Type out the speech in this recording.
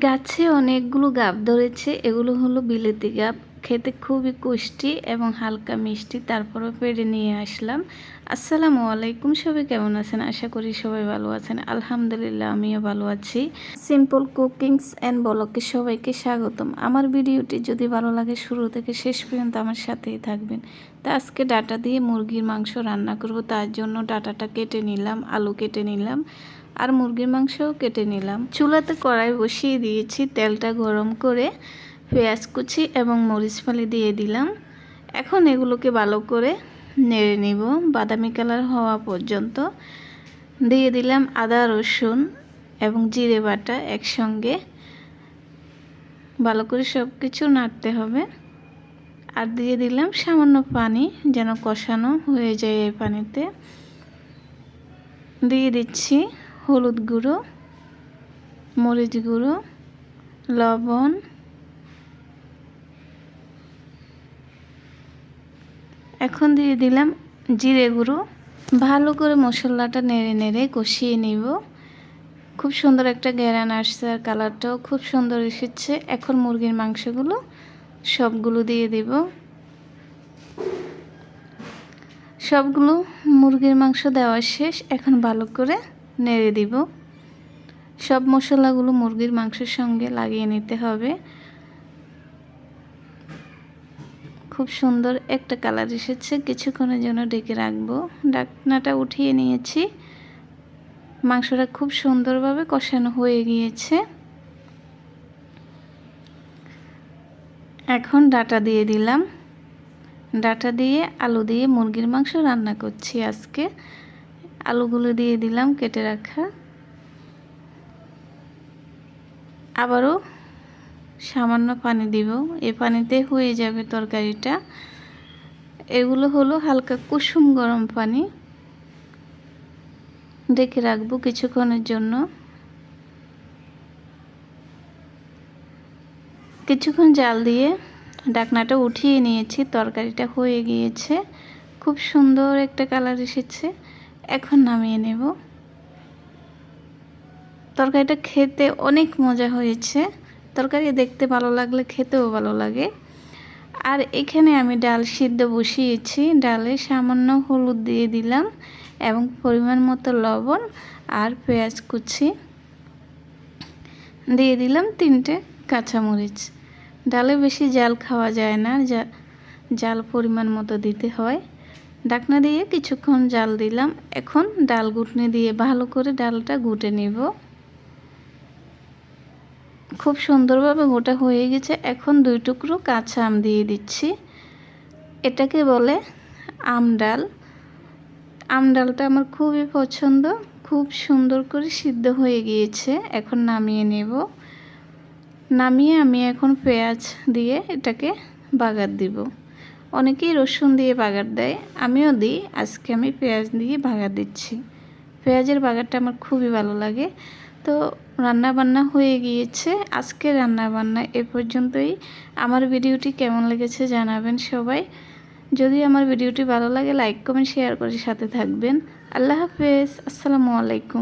গাছে অনেকগুলো গাব ধরেছে। এগুলো হলো বিলেতি গাব। খেতে খুবই পুষ্টি এবং হালকা মিষ্টি। তারপরেও পেড়ে নিয়ে আসলাম। আসসালামু আলাইকুম, সবাই কেমন আছেন? আশা করি সবাই ভালো আছেন। আলহামদুলিল্লাহ, আমিও ভালো আছি। সিম্পল কুকিংস অ্যান্ড ব্লগে সবাইকে স্বাগতম। আমার ভিডিওটি যদি ভালো লাগে শুরু থেকে শেষ পর্যন্ত আমার সাথেই থাকবেন। তা আজকে ডাটা দিয়ে মুরগির মাংস রান্না করব। তার জন্য ডাটাটা কেটে নিলাম, আলু কেটে নিলাম, আর মুরগির মাংসও কেটে নিলাম। চুলাতে কড়াই বসিয়ে দিয়েছি। তেলটা গরম করে পেঁয়াজ কুচি এবং মরিচ ফালি দিয়ে দিলাম। এখন এগুলোকে ভালো করে নেড়ে নিব বাদামি কালার হওয়া পর্যন্ত। দিয়ে দিলাম আদা, রসুন এবং জিরে বাটা একসঙ্গে। ভালো করে সব কিছু নাড়তে হবে। আর দিয়ে দিলাম সামান্য পানি, যেন কষানো হয়ে যায় এই পানিতে। দিয়ে দিচ্ছি হলুদ গুঁড়ো, মরিচ গুঁড়ো, লবণ, এখন দিয়ে দিলাম জিরে গুঁড়ো। ভালো করে মশলাটা নেড়ে নেড়ে কষিয়ে নিব। খুব সুন্দর একটা ঘ্রাণ আসছে আর কালারটাও খুব সুন্দর এসেছে। এখন মুরগির মাংসগুলো সবগুলো দিয়ে দিব। সবগুলো মুরগির মাংস দেওয়া শেষ। এখন ভালো করে নেড়ে দিব। সব মশলাগুলো মুরগির মাংসের সঙ্গে লাগিয়ে নিতে হবে। খুব সুন্দর একটা কালার এসেছে। কিছুক্ষণের জন্য ঢেকে রাখবো। ঢাকনাটা উঠিয়ে নিয়েছি। মাংসটা খুব সুন্দরভাবে কষানো হয়ে গিয়েছে। এখন ডাটা দিয়ে দিলাম। ডাটা দিয়ে আলু দিয়ে মুরগির মাংস রান্না করছি আজকে। আলুগুলো দিয়ে দিলাম কেটে রাখা। আবারও সামান্য পানি দিব। এই পানিতে হয়ে যাবে তরকারিটা। এগুলো হলো হালকা কুসুম গরম পানি। ঢেকে রাখবো কিছুক্ষণের জন্য। কিছুক্ষণ জাল দিয়ে ঢাকনাটা উঠিয়ে নিয়েছি। তরকারিটা হয়ে গিয়েছে। খুব সুন্দর একটা কালার এসেছে। এখন নামিয়ে নেব। তরকারিটা খেতে অনেক মজা হয়েছে। তরকারি দেখতে ভালো লাগলে খেতেও ভালো লাগে। আর এখানে আমি ডাল সিদ্ধ বসিয়েছি। ডালে সামান্য হলুদ দিয়ে দিলাম এবং পরিমাণ মতো লবণ আর পেঁয়াজ কুচি দিয়ে দিলাম। 3টে কাঁচামরিচ। ডালে বেশি জাল খাওয়া যায় না, জাল পরিমাণ মতো দিতে হয়। ঢাকনা দিয়ে কিছুক্ষণ জাল দিলাম। এখন ডাল ঘুটনি দিয়ে ভালো করে ডালটা ঘুটে নিব। খুব সুন্দরভাবে গোটা হয়ে গেছে। এখন 2 টুকরো কাঁচা আম দিয়ে দিচ্ছি। এটাকে বলে আম ডাল। আম ডালটা আমার খুবই পছন্দ। খুব সুন্দর করে সিদ্ধ হয়ে গিয়েছে। এখন নামিয়ে নেব। নামিয়ে আমি এখন পেঁয়াজ দিয়ে এটাকে বাগার দিব। অনেকেই রসুন দিয়ে বাগার দেয়, আমিও দিই। আজকে আমি পেঁয়াজ দিয়ে বাগার দিচ্ছি। পেঁয়াজের বাগারটা আমার খুবই ভালো লাগে। তো রান্না বান্না হয়ে গিয়েছে। আজকে রান্না বান্না এ পর্যন্তই। আমার ভিডিওটি কেমন লেগেছে জানাবেন সবাই। যদি আমার ভিডিওটি ভালো লাগে লাইক কমেন্ট শেয়ার করে সাথে থাকবেন। আল্লাহ হাফেজ। আসসালামু আলাইকুম।